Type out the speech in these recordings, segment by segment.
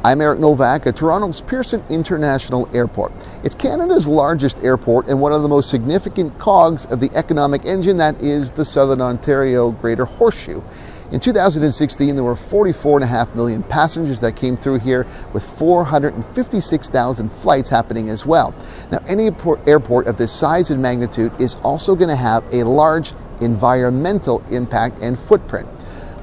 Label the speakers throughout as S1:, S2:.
S1: I'm Eric Novak at Toronto's Pearson International Airport. It's Canada's largest airport and one of the most significant cogs of the economic engine that is the Southern Ontario Greater Horseshoe. In 2016, there were 44.5 million passengers that came through here, with 456,000 flights happening as well. Now, any airport of this size and magnitude is also going to have a large environmental impact and footprint.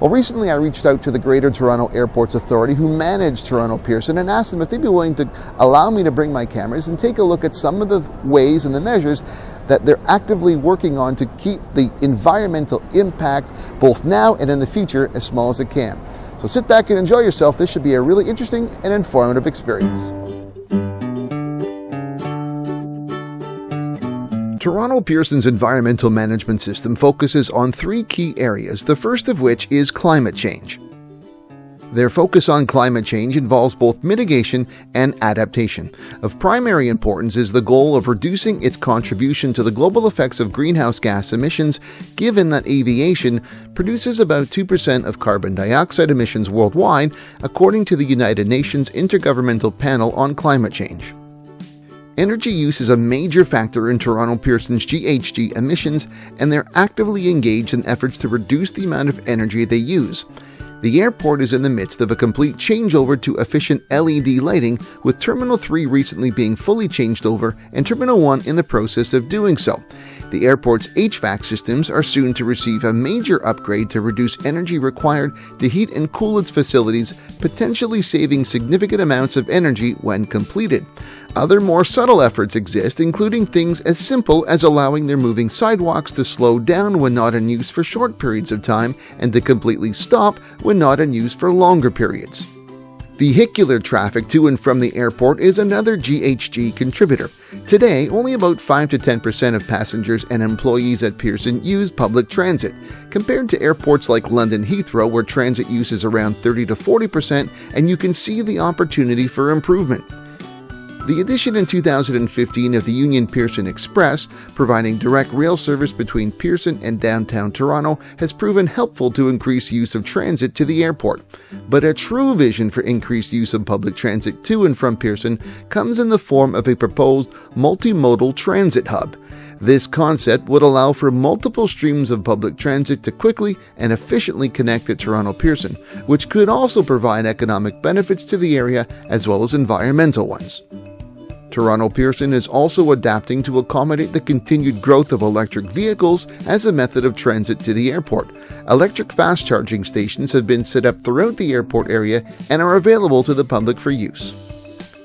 S1: Well, recently I reached out to the Greater Toronto Airports Authority, who manage Toronto Pearson, and asked them if they'd be willing to allow me to bring my cameras and take a look at some of the ways and the measures that they're actively working on to keep the environmental impact, both now and in the future, as small as it can. So sit back and enjoy yourself. This should be a really interesting and informative experience. Toronto Pearson's environmental management system focuses on three key areas, the first of which is climate change. Their focus on climate change involves both mitigation and adaptation. Of primary importance is the goal of reducing its contribution to the global effects of greenhouse gas emissions, given that aviation produces about 2% of carbon dioxide emissions worldwide, according to the United Nations Intergovernmental Panel on Climate Change. Energy use is a major factor in Toronto Pearson's GHG emissions, and they're actively engaged in efforts to reduce the amount of energy they use. The airport is in the midst of a complete changeover to efficient LED lighting, with Terminal 3 recently being fully changed over and Terminal 1 in the process of doing so. The airport's HVAC systems are soon to receive a major upgrade to reduce energy required to heat and cool its facilities, potentially saving significant amounts of energy when completed. Other more subtle efforts exist, including things as simple as allowing their moving sidewalks to slow down when not in use for short periods of time and to completely stop when not in use for longer periods. Vehicular traffic to and from the airport is another GHG contributor. Today, only about 5 to 10% of passengers and employees at Pearson use public transit, compared to airports like London Heathrow, where transit use is around 30 to 40%, and you can see the opportunity for improvement. The addition in 2015 of the Union Pearson Express, providing direct rail service between Pearson and downtown Toronto, has proven helpful to increase use of transit to the airport. But a true vision for increased use of public transit to and from Pearson comes in the form of a proposed multimodal transit hub. This concept would allow for multiple streams of public transit to quickly and efficiently connect to Toronto Pearson, which could also provide economic benefits to the area as well as environmental ones. Toronto Pearson is also adapting to accommodate the continued growth of electric vehicles as a method of transit to the airport. Electric fast charging stations have been set up throughout the airport area and are available to the public for use.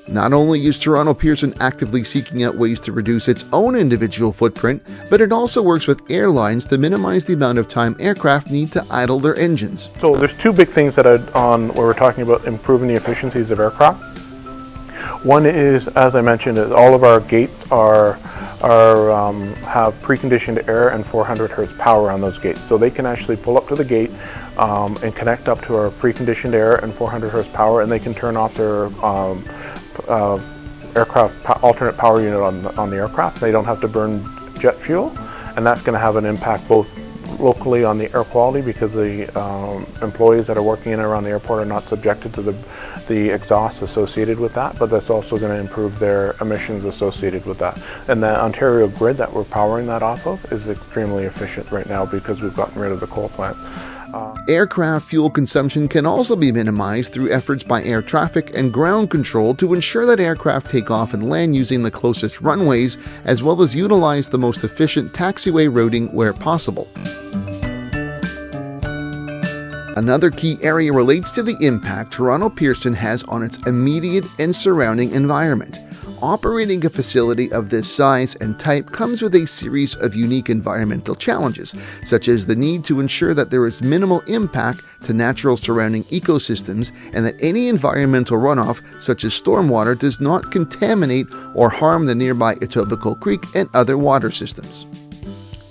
S1: Not only is Toronto Pearson actively seeking out ways to reduce its own individual footprint, but it also works with airlines to minimize the amount of time aircraft need to idle their engines.
S2: So there's two big things that where we're talking about improving the efficiencies of aircraft. One is, as I mentioned, is all of our gates have preconditioned air and 400 hertz power on those gates. So they can actually pull up to the gate and connect up to our preconditioned air and 400 hertz power, and they can turn off their aircraft alternate power unit on the aircraft. They don't have to burn jet fuel, and that's going to have an impact both locally on the air quality, because the employees that are working in and around the airport are not subjected to the exhaust associated with that, but that's also going to improve their emissions associated with that. And the Ontario grid that we're powering that off of is extremely efficient right now because we've gotten rid of the coal plant.
S1: Aircraft fuel consumption can also be minimized through efforts by air traffic and ground control to ensure that aircraft take off and land using the closest runways, as well as utilize the most efficient taxiway routing where possible. Another key area relates to the impact Toronto Pearson has on its immediate and surrounding environment. Operating a facility of this size and type comes with a series of unique environmental challenges, such as the need to ensure that there is minimal impact to natural surrounding ecosystems and that any environmental runoff, such as stormwater, does not contaminate or harm the nearby Etobicoke Creek and other water systems.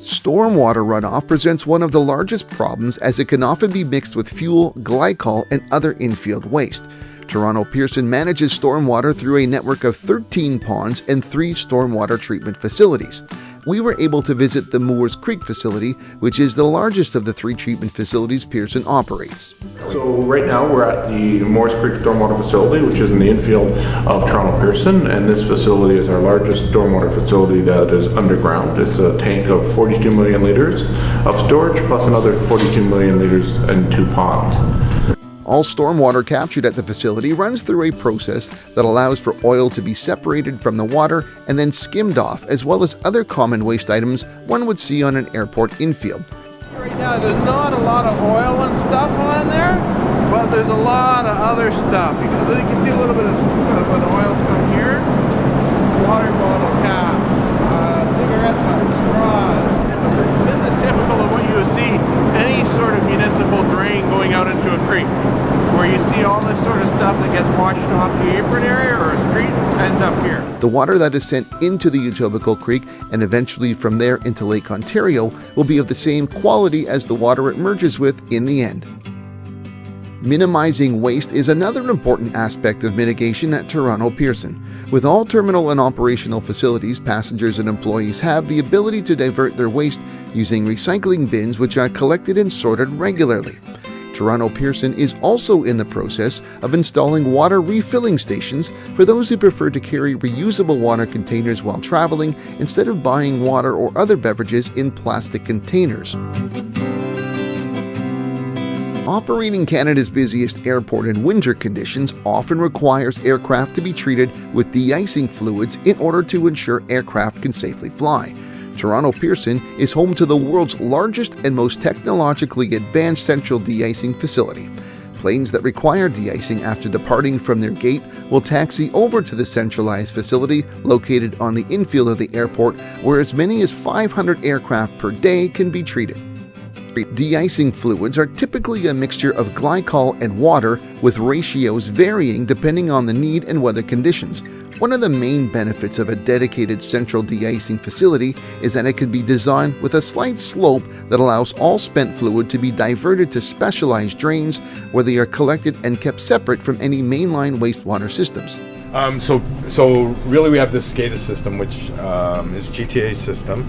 S1: Stormwater runoff presents one of the largest problems, as it can often be mixed with fuel, glycol, and other infield waste. Toronto Pearson manages stormwater through a network of 13 ponds and 3 stormwater treatment facilities. we were able to visit the Moores Creek facility, which is the largest of the 3 treatment facilities Pearson operates.
S2: So right now we're at the Moores Creek Stormwater Facility, which is in the infield of Toronto Pearson, and this facility is our largest stormwater facility that is underground. It's a tank of 42 million liters of storage, plus another 42 million liters in 2 ponds.
S1: All stormwater captured at the facility runs through a process that allows for oil to be separated from the water and then skimmed off, as well as other common waste items one would see on an airport infield.
S3: Right now there's not a lot of oil and stuff on there, but there's a lot of other stuff. Because you can see a little bit of when oil's come here, water bottle cap, cigarette butts, straws. This is typical of what you would see any sort of municipal drain going out into a creek, where you see all this sort of stuff that gets washed off the apron area or a street ends up here.
S1: The water that is sent into the Etobicoke Creek and eventually from there into Lake Ontario will be of the same quality as the water it merges with in the end. Minimizing waste is another important aspect of mitigation at Toronto Pearson. With all terminal and operational facilities, passengers and employees have the ability to divert their waste using recycling bins which are collected and sorted regularly. Toronto Pearson is also in the process of installing water refilling stations for those who prefer to carry reusable water containers while traveling instead of buying water or other beverages in plastic containers. Operating Canada's busiest airport in winter conditions often requires aircraft to be treated with de-icing fluids in order to ensure aircraft can safely fly. Toronto Pearson is home to the world's largest and most technologically advanced central de-icing facility. Planes that require de-icing after departing from their gate will taxi over to the centralized facility located on the infield of the airport, where as many as 500 aircraft per day can be treated. De-icing fluids are typically a mixture of glycol and water, with ratios varying depending on the need and weather conditions. One of the main benefits of a dedicated central de-icing facility is that it can be designed with a slight slope that allows all spent fluid to be diverted to specialized drains where they are collected and kept separate from any mainline wastewater systems.
S4: So really we have this SCADA system, which is GTA system.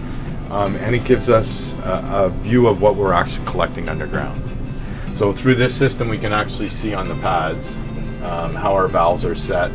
S4: And it gives us a view of what we're actually collecting underground. So through this system, we can actually see on the pads how our valves are set,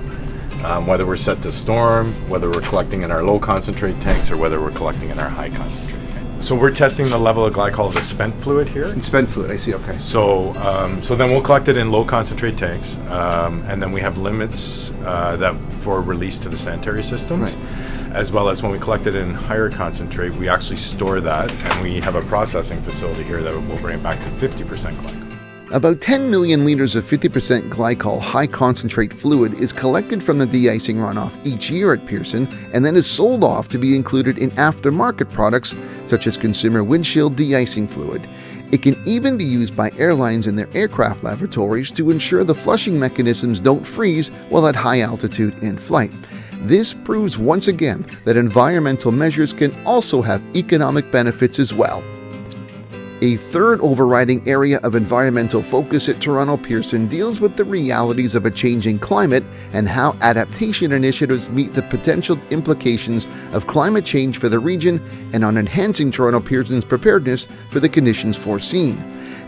S4: whether we're set to storm, whether we're collecting in our low concentrate tanks, or whether we're collecting in our high concentrate tanks. So we're testing the level of glycol of the spent fluid here.
S1: And spent fluid, I see, okay.
S4: So then we'll collect it in low concentrate tanks, and then we have limits that for release to the sanitary systems.
S1: Right.
S4: As well as when we collect it in higher concentrate, we actually store that, and we have a processing facility here that will bring it back to 50% glycol.
S1: About 10 million liters of 50% glycol high concentrate fluid is collected from the de-icing runoff each year at Pearson and then is sold off to be included in aftermarket products such as consumer windshield de-icing fluid. It can even be used by airlines in their aircraft laboratories to ensure the flushing mechanisms don't freeze while at high altitude in flight. This proves once again that environmental measures can also have economic benefits as well. A third overriding area of environmental focus at Toronto Pearson deals with the realities of a changing climate and how adaptation initiatives meet the potential implications of climate change for the region and on enhancing Toronto Pearson's preparedness for the conditions foreseen.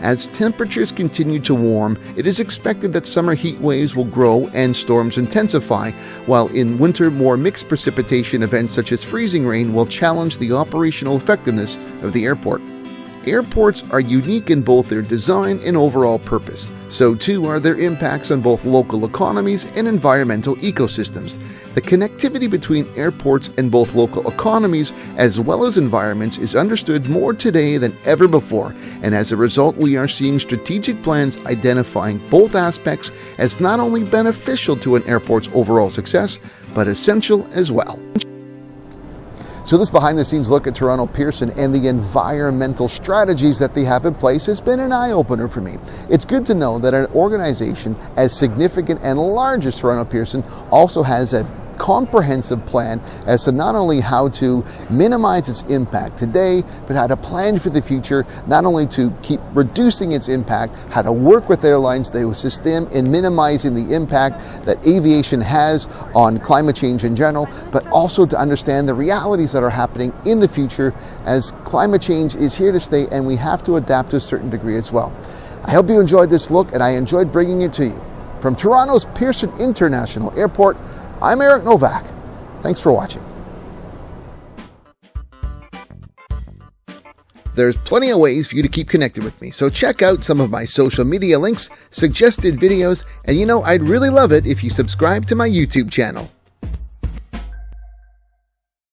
S1: As temperatures continue to warm, it is expected that summer heat waves will grow and storms intensify, while in winter more mixed precipitation events such as freezing rain will challenge the operational effectiveness of the airport. Airports are unique in both their design and overall purpose. So too are their impacts on both local economies and environmental ecosystems. The connectivity between airports and both local economies as well as environments is understood more today than ever before, and as a result we are seeing strategic plans identifying both aspects as not only beneficial to an airport's overall success, but essential as well. So this behind-the-scenes look at Toronto Pearson and the environmental strategies that they have in place has been an eye-opener for me. It's good to know that an organization as significant and large as Toronto Pearson also has a comprehensive plan as to not only how to minimize its impact today, but how to plan for the future, not only to keep reducing its impact, how to work with airlines to assist them in minimizing the impact that aviation has on climate change in general, but also to understand the realities that are happening in the future as climate change is here to stay and we have to adapt to a certain degree as well. I hope you enjoyed this look and I enjoyed bringing it to you. From Toronto's Pearson International Airport, I'm Eric Novak. Thanks for watching. There's plenty of ways for you to keep connected with me, so check out some of my social media links, suggested videos, and I'd really love it if you subscribe to my YouTube channel.